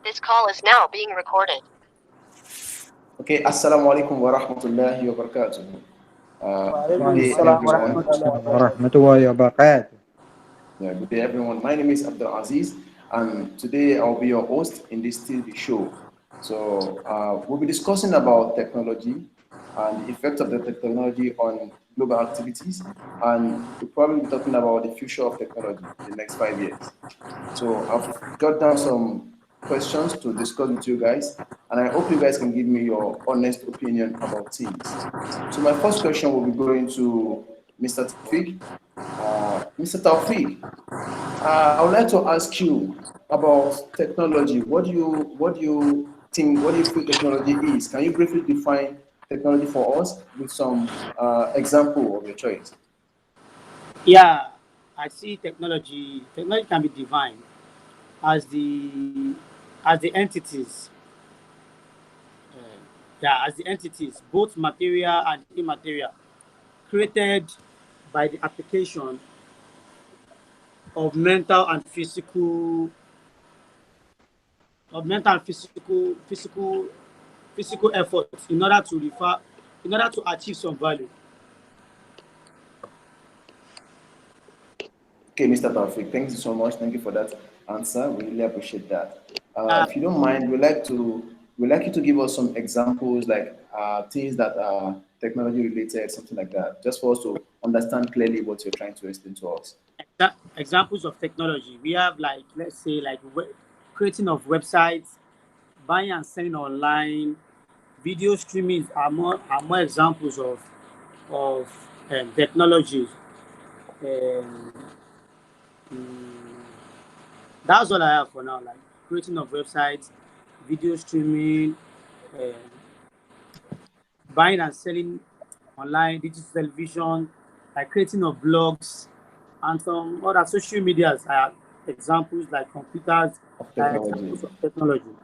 This call is now being recorded. Okay, assalamu alaikum wa rahmatullahi wa barakatuh. Good day, everyone. Warahmatullahi wabarakatuh. Yeah, good day, everyone. My name is Abdul Aziz, and today I'll be your host in this TV show. So we'll be discussing about technology and the effect of the technology on global activities, and we'll probably be talking about the future of technology in the next 5 years. So I've jotted down some questions to discuss with you guys, and I hope you guys can give me your honest opinion about things. So my first question will be going to Mr. Taufik. Mr. Taufik, I would like to ask you about technology. What do you think? What do you feel technology is? Can you briefly define technology for us with some example of your choice? Yeah, I see technology. Technology can be defined as the entities. As the entities, both material and immaterial, created by the application of mental and physical efforts in order to achieve some value. Okay, Mr. Taufik, thank you so much. Thank you for that answer. We really appreciate that. Uh, If you don't mind, we'd like you to give us some examples, like things that are technology related, something like that, just for us to understand clearly what you're trying to explain to us. Examples of technology. We have, like, let's say, like creating of websites, buying and selling online, video streaming are more examples of technologies. Um, mm, that's all I have for now. Like creating of websites, video streaming, uh, buying and selling online, digital television, like creating of blogs, and some other social medias are examples, like computers Of are technology. examples of technology.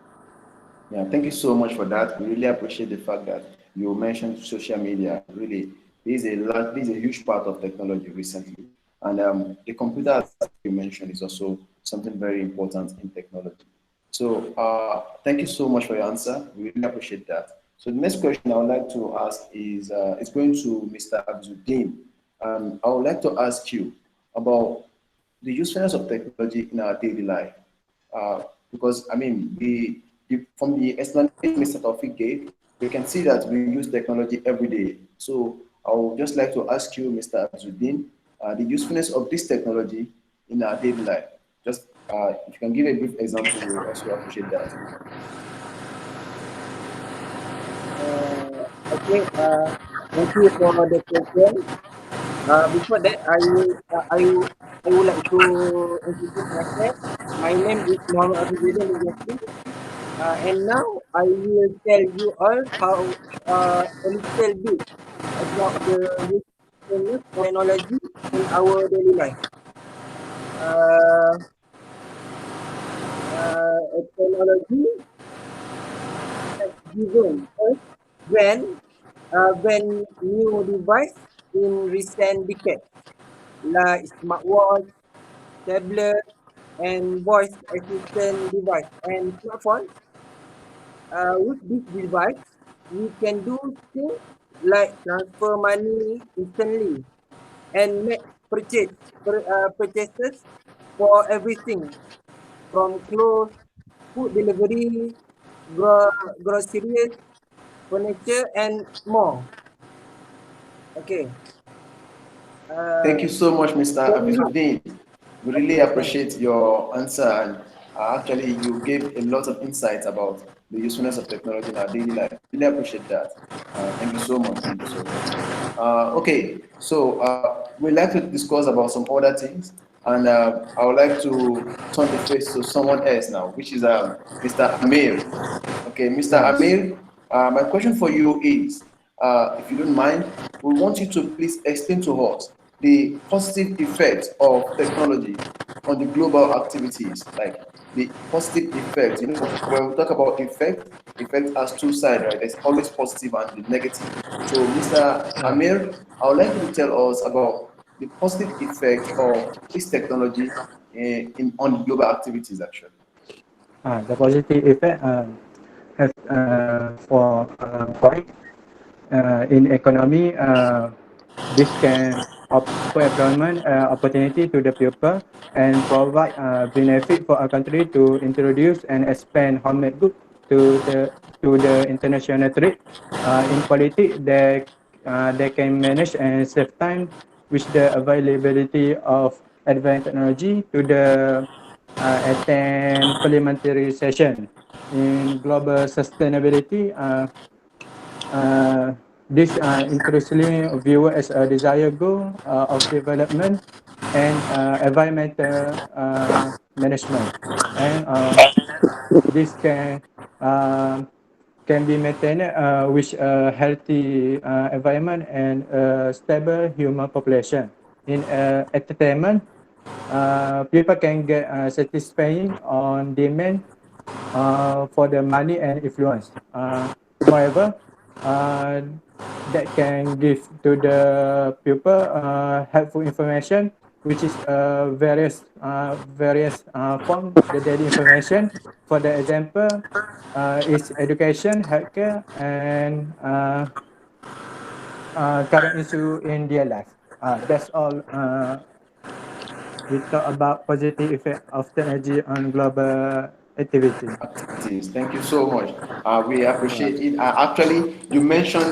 Yeah, thank you so much for that. We really appreciate the fact that you mentioned social media. Really, this is a huge part of technology recently, and the computer aspect you mentioned is also something very important in technology. So, thank you so much for your answer. We really appreciate that. So, the next question I would like to ask is it's going to Mr. Abzuddin. I would like to ask you about the usefulness of technology in our daily life. Because I mean, from the explanation Mr. Taufik gave, we can see that we use technology every day. So I would just like to ask you, Mr. Azuddin, the usefulness of this technology in our daily life. Just if you can give a brief example, we will also appreciate that. Okay, thank you for the question. Before that, I would like to introduce myself. My name is Muhammad Afizuddin Ilyasi, and now I will tell you all how a little bit about the usefulness of technology in our daily life. Uh, Technology has given us when new device in recent decades like smartwatch, tablet, and voice assistant device and smartphone. With this device, we can do things like transfer money instantly and make purchases for everything from clothes, food delivery, groceries, furniture, and more. Okay. Thank Uh, you so much, Mr. Going up. Abizuddin. We really appreciate your answer, and actually, you gave a lot of insights about the usefulness of technology in our daily life. Really appreciate that. Thank you so much. Thank you so much. Okay, so we'd like to discuss about some other things, and I would like to turn the face to someone else now, which is Mr. Amir. Okay, Mr. Yes. Amir, my question for you is, if you don't mind, we want you to please explain to us the positive effects of technology on the global activities, like the positive effect. You know, when we talk about effect has two sides, right? There's always positive and the negative. So, Mr. Amir, I would like you to tell us about the positive effect of this technology on the global activities, actually. The positive effect have for point in economy. This can offer employment opportunity to the people and provide benefit for a country to introduce and expand homemade goods to the international trade. In politics, they can manage and save time with the availability of advanced technology to the attend parliamentary session. In global sustainability, uh, this increasingly viewed as a desired goal of development and environmental management. And this can be maintained with a healthy environment and a stable human population. In entertainment, people can get satisfying on demand for the money and influence. Moreover, uh, that can give to the people helpful information, which is various form the daily information. For the example, is education, healthcare, and current issue in their life. That's all. We talk about positive effect of technology on global activity. Activities. Thank you so much. We Yeah. appreciate it. Actually, you mentioned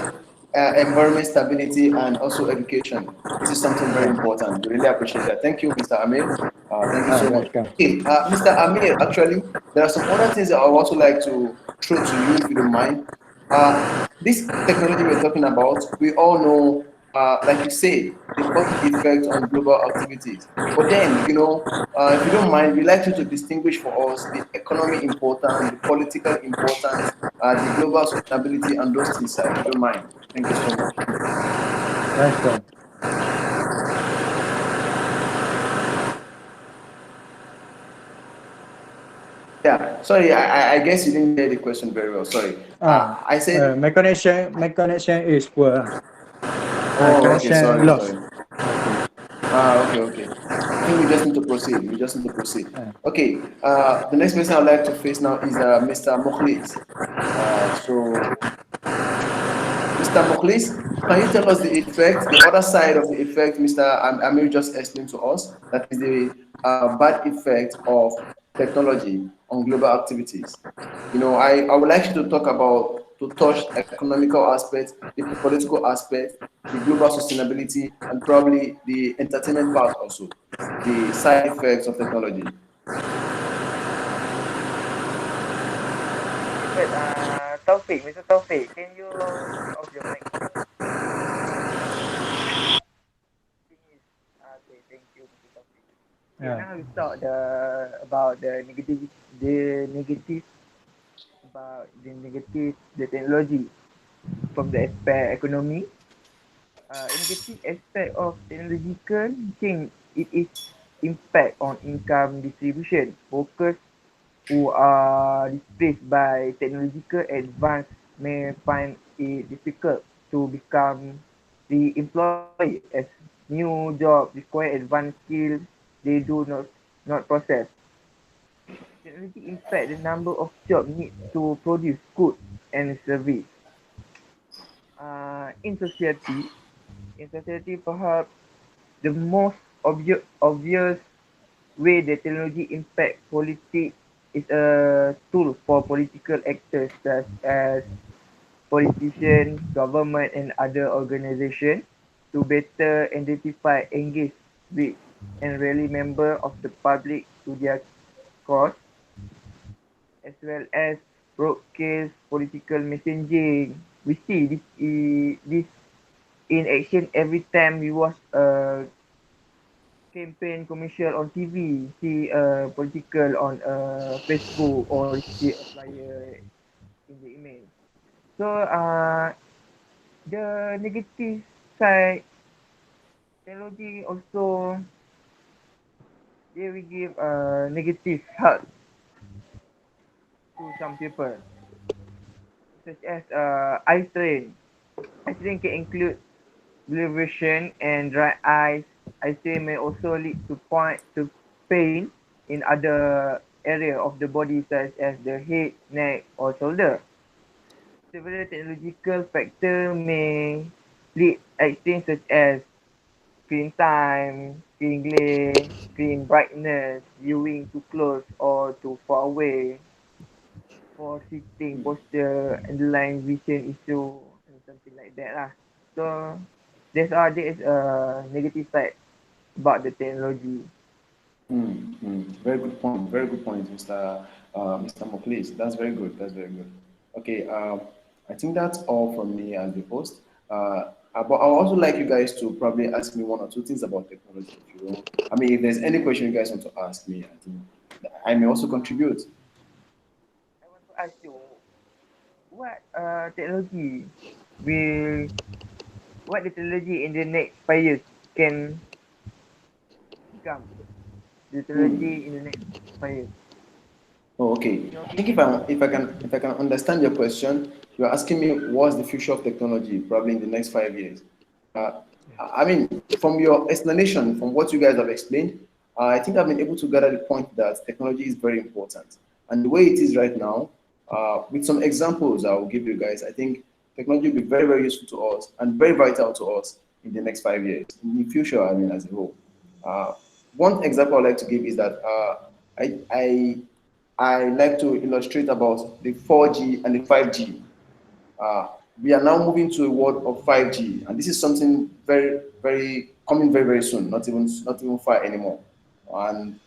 environment stability and also education. This is something very Yeah. important. We really appreciate that. Thank you, Mr. Amir. Thank you so much. Welcome. Okay, Mr. Amir, actually, there are some other things that I would also like to throw to you, if you don't mind. This technology we're talking about, we all know, like you say, the positive effect on global activities. But then, if you don't mind, we'd like you to distinguish for us the economy importance, the political importance, the global sustainability, and those things, sir, if you don't mind. Thank you so much. Welcome. Yeah, sorry, I guess you didn't hear the question very well. Sorry. I said, My connection is poor. oh, okay, Connection sorry, lost. sorry. Okay. Okay, okay. I think we just need to proceed. We just need to proceed. Uh, Okay, the next person I'd like to face now is Mr. Mokhlis. So, Mr. Mokhlis, can you tell us the effect, the other side of the effect Mr. Amir just explained to us, that is the bad effect of technology on global activities? I would like you to talk about, to touch economical aspects, the political aspect, the global sustainability, and probably the entertainment part also, the side effects of technology. Okay, first, Taufik, Mr. Taufik, can you switch off your mic first? Finish. Okay, thank you, Mr. Taufik. Okay, yeah. now we talk about the negative the technology from the aspect economy. A negative aspect of technological change it is impact on income distribution. Workers who are displaced by technological advance may find it difficult to become re-employed as new jobs require advanced skills they do not possess. Technology impact the number of jobs need to produce goods and service. In society, perhaps the most obvious way the technology impact politics is a tool for political actors such as politicians, government and other organizations to better identify, engage with and rally members of the public to their cause, as well as broadcast political messaging. We see this in action every time we watch a campaign commercial on TV, see a political on Facebook, or see a flyer in the email. So the negative side, technology also they will give negative health to some people, such as eye strain. Eye strain can include blurred vision and dry eyes. Eye strain may also lead to pain in other area of the body such as the head, neck, or shoulder. Several technological factors may lead actions such as screen time, screen glare, screen brightness, viewing too close or too far away, for sitting posture, underlying vision issue, and something like that lah. So there is a negative side about the technology. Very good point. Very good point, Mr. Moklis. That's very good. That's very good. Okay. I think that's all from me as the host. But I would also like you guys to probably ask me one or two things about technology, if you will. I mean, if there's any question you guys want to ask me, I think I may also contribute. I want to ask you, what technology will what the technology in the next 5 years can become? The technology in the next 5 years. Oh, okay. In your I think opinion? if I can understand your question, you're asking me what's the future of technology probably in the next 5 years. Uh, I mean, from your explanation, from what you guys have explained, I think I've been able to gather the point that technology is very important. And the way it is right now, with some examples I will give you guys, I think technology will be very, very useful to us and very vital to us in the next 5 years, in the future, I mean, as a whole. Uh, One example I'd like to give is that I like to illustrate about the 4G and the 5G. Uh, we are now moving to a world of 5G, and this is something very, very coming very, very soon. Not even far anymore. And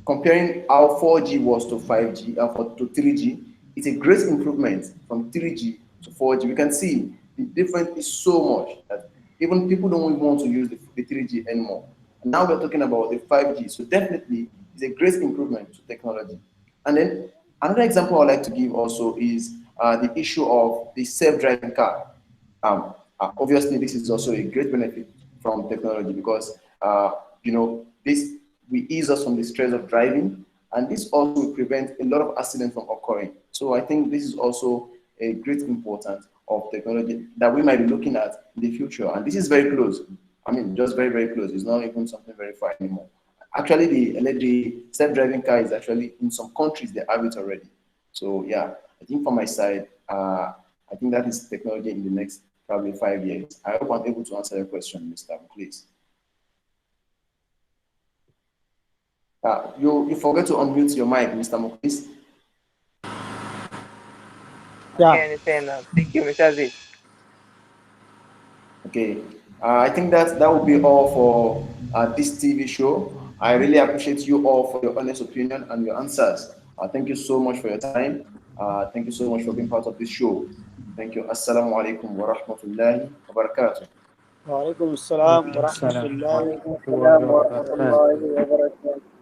comparing how 4G was to 5G to 3G, it's a great improvement from 3G to 4G. We can see the difference is so much that even people don't even want to use the 3G anymore. And now we're talking about the 5G. So definitely it's a great improvement to technology. And then another example I'd like to give also is the issue of the self-driving car. Obviously, this is also a great benefit from technology because this will ease us from the stress of driving, and this also will prevent a lot of accidents from occurring. So I think this is also a great importance of technology that we might be looking at in the future, and this is very close. I mean, just very, very close. It's not even something very far anymore. Actually, the self-driving car is actually in some countries they have it already. So yeah, I think from my side, I think that is technology in the next probably 5 years. I hope I'm able to answer your question, Mr. Please. You forget to unmute your mic, Mr. Moklis. Yeah. Okay, understand now. Thank you, Mr. Aziz. Okay. I think that will be all for this TV show. I really appreciate you all for your honest opinion and your answers. Thank you so much for your time. Thank you so much for being part of this show. Thank you. Assalamu alaikum wa rahmatullahi wa barakatuh. Wa alaikum assalam wa Waalaikumsalam rahmatullahi Waalaikumsalam warahmatullahi wabarakatuh. warahmatullahi wabarakatuh.